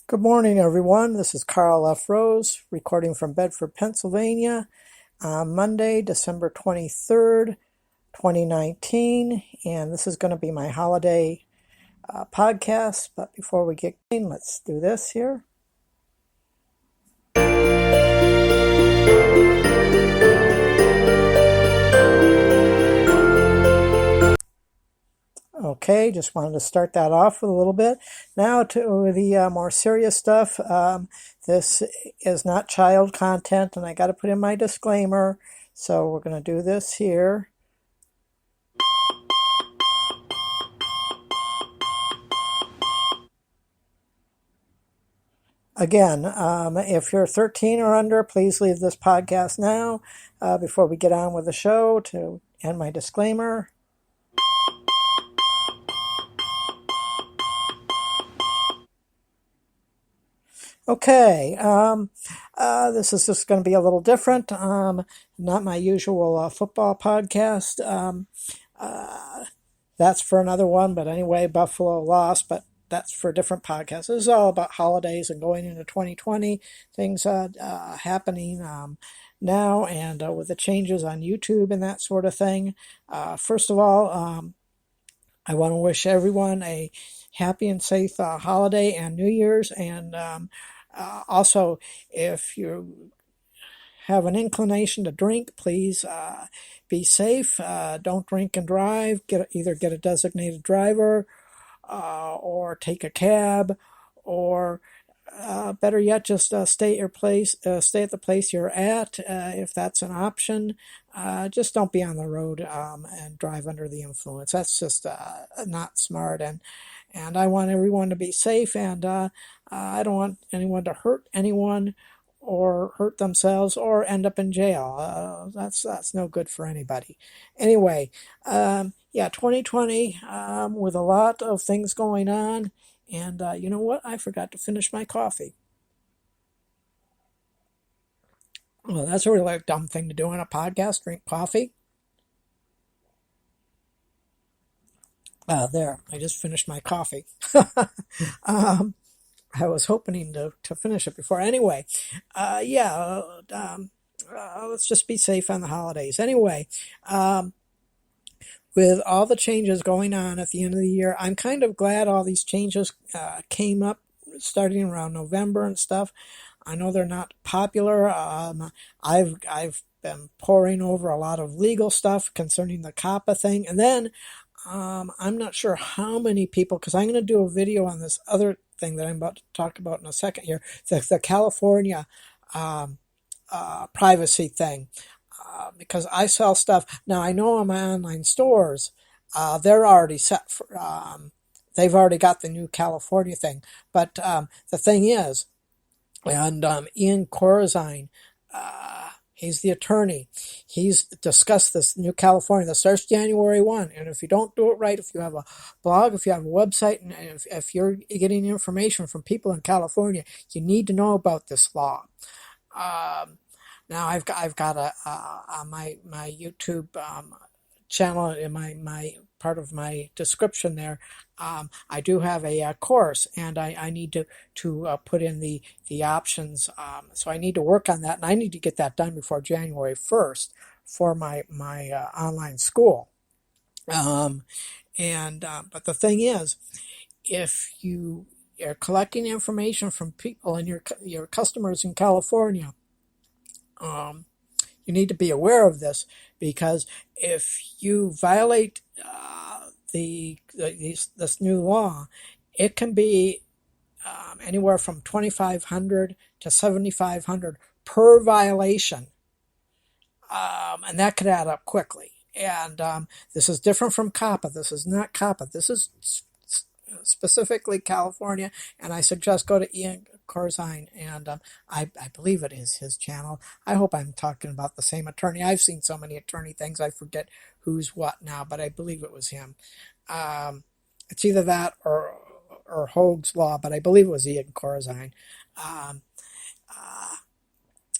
Good morning, everyone. This is Karl F. Rose, recording from Bedford, Pennsylvania, on Monday, December 23rd, 2019. And this is going to be my holiday podcast. But before we get going, let's do this here. Okay, just wanted to start that off with a little bit. Now to the more serious stuff. This is not child content, and I got to put in my disclaimer. So we're going to do this here. Again, if you're 13 or under, please leave this podcast now before we get on with the show to end my disclaimer. Okay, this is just going to be a little different. Not my usual football podcast. That's for another one, but anyway, Buffalo lost, but that's for a different podcast. This is all about holidays and going into 2020, things happening now, and with the changes on YouTube and that sort of thing. First of all, I want to wish everyone a happy and safe holiday and New Year's, and also, if you have an inclination to drink, please be safe. Don't drink and drive. Either get a designated driver or take a cab, or better yet, just stay at your place. Stay at the place you're at if that's an option. Just don't be on the road and drive under the influence. That's just not smart. And I want everyone to be safe, and I don't want anyone to hurt anyone or hurt themselves or end up in jail. That's no good for anybody. Anyway, 2020 with a lot of things going on, and you know what? I forgot to finish my coffee. Well, that's a really dumb thing to do on a podcast, drink coffee. There, I just finished my coffee. I was hoping to finish it before. Anyway, let's just be safe on the holidays. Anyway, with all the changes going on at the end of the year, I'm kind of glad all these changes came up starting around November and stuff. I know they're not popular. I've been poring over a lot of legal stuff concerning the COPPA thing, and then I'm not sure how many people, because I'm going to do a video on this other thing that I'm about to talk about in a second here, the California privacy thing, because I sell stuff. Now, I know on my online stores, they're already set for, they've already got the new California thing. But the thing is, and Ian Corazine, he's the attorney. He's discussed this new California that starts January 1. And if you don't do it right, if you have a blog, if you have a website, and if you're getting information from people in California, you need to know about this law. Now I've got my YouTube channel in my part of my description there. I do have a course, and I need to put in the options. So I need to work on that, and I need to get that done before January 1st for my online school. But the thing is, if you are collecting information from people and your customers in California, you need to be aware of this, because if you violate this new law, it can be anywhere from $2,500 to $7,500 per violation, and that could add up quickly. And this is different from COPPA. This is not COPPA. This is specifically California, and I suggest go to Ian Corzine, and I believe it is his channel. I hope I'm talking about the same attorney. I've seen so many attorney things, I forget who's what now, but I believe it was him. It's either that or Hoag's Law, but I believe it was Ian Corzine.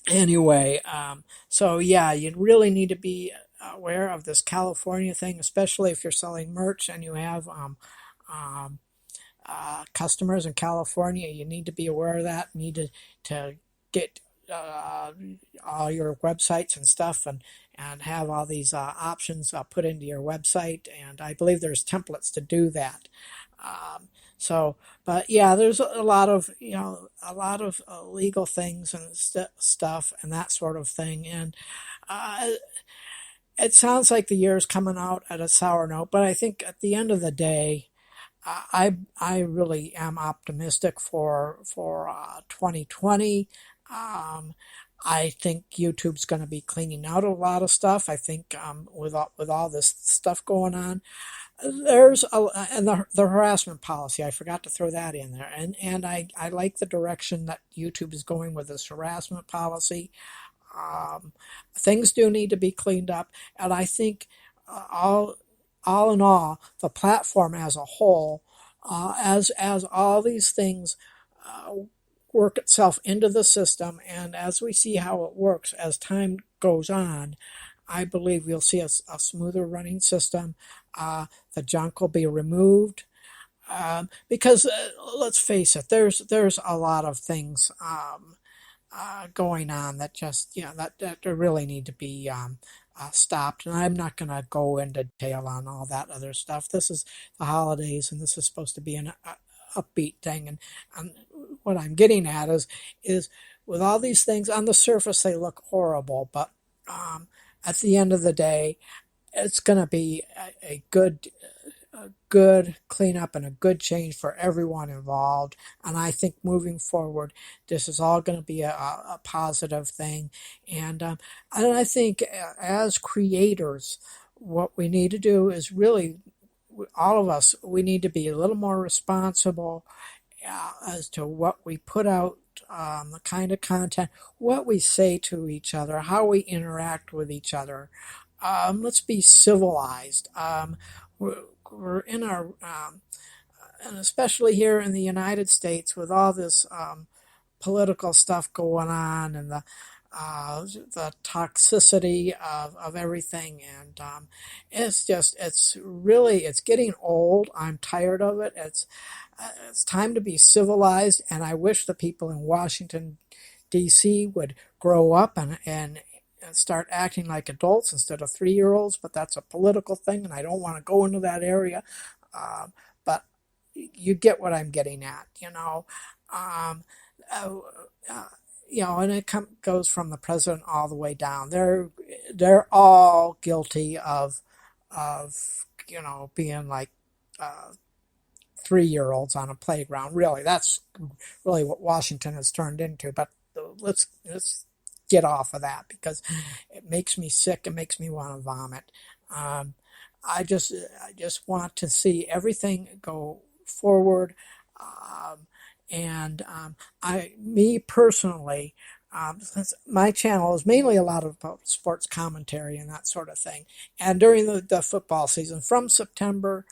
Anyway, so yeah, you really need to be aware of this California thing, especially if you're selling merch and you have customers in California, you need to be aware of that. You need to get uh, all your websites and stuff and have all these options put into your website. And I believe there's templates to do that. Um, so, but yeah, there's a lot of a lot of legal things and stuff and that sort of thing. And uh, it sounds like the year's coming out at a sour note, but I think at the end of the day, I really am optimistic for 2020. Um, I think YouTube's going to be cleaning out a lot of stuff. I think with all this stuff going on, there's and the harassment policy. I forgot to throw that in there, and I like the direction that YouTube is going with this harassment policy. Um, Things do need to be cleaned up, and I think all in all, the platform as a whole, as all these things uh, work itself into the system, and as we see how it works as time goes on, I believe we'll see a smoother running system. The junk will be removed. Because let's face it, there's a lot of things going on that just that really need to be stopped. And I'm not going to go into detail on all that other stuff. This is the holidays, and this is supposed to be an upbeat thing. And what I'm getting at is with all these things on the surface, they look horrible, but at the end of the day, it's going to be a good cleanup and a good change for everyone involved. And I think moving forward, this is all going to be a positive thing. And I think as creators, what we need to do is really, all of us, we need to be a little more responsible as to what we put out, the kind of content, what we say to each other, how we interact with each other. Let's be civilized. We're in our, and especially here in the United States with all this political stuff going on and the toxicity of everything. And it's getting old. I'm tired of it. It's time to be civilized, and I wish the people in Washington, D.C. would grow up and start acting like adults instead of 3-year-olds, but that's a political thing, and I don't want to go into that area. But you get what I'm getting at, you know. Um, uh, uh, and it goes from the president all the way down. They're all guilty of being like uh, 3-year-olds on a playground. Really, that's really what Washington has turned into. But let's get off of that because it makes me sick. It makes me want to vomit. Um, I just want to see everything go forward. Um, and me personally, since my channel is mainly a lot of sports commentary and that sort of thing, and during the football season, from September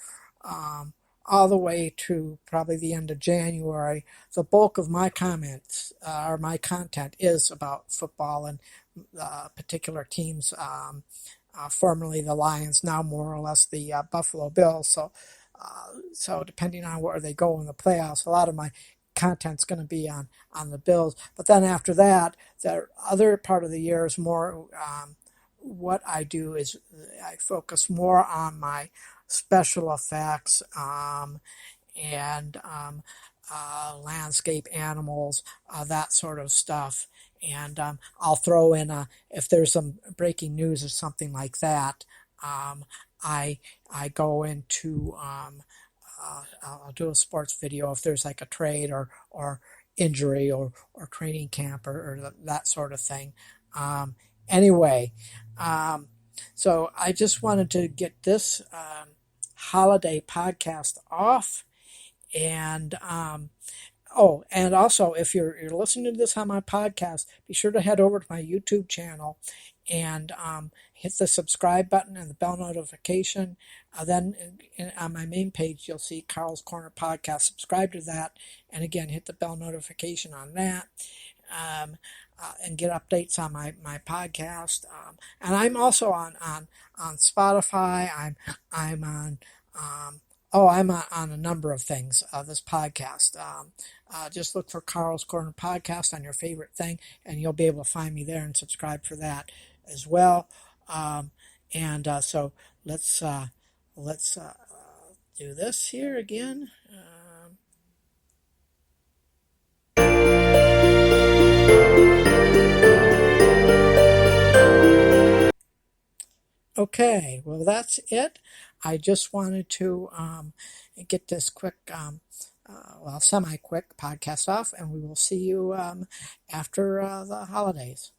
um, all the way to probably the end of January, the bulk of my comments or my content is about football and particular teams, formerly the Lions, now more or less the Buffalo Bills. So depending on where they go in the playoffs, a lot of my content's going to be on the Bills. But then after that, the other part of the year is more what I do is I focus more on my special effects and landscape animals, that sort of stuff. And I'll throw in if there's some breaking news or something like that. Um, I I go into I'll do a sports video if there's like a trade or injury or training camp or that sort of thing. Um, anyway, um, so I just wanted to get this holiday podcast off. And oh, and also, if you're listening to this on my podcast, be sure to head over to my YouTube channel and hit the subscribe button and the bell notification. Then on my main page, you'll see Karl's Corner Podcast. Subscribe to that, and again, hit the bell notification on that. And get updates on my podcast. And I'm also on Spotify. I'm on Oh, I'm on a number of things. This podcast. Just look for Carl's Corner Podcast on your favorite thing, and you'll be able to find me there and subscribe for that as well. Um, and so let's uh, let's do this here again. Okay, well, that's it. I just wanted to get this quick, semi quick podcast off, and we will see you after the holidays.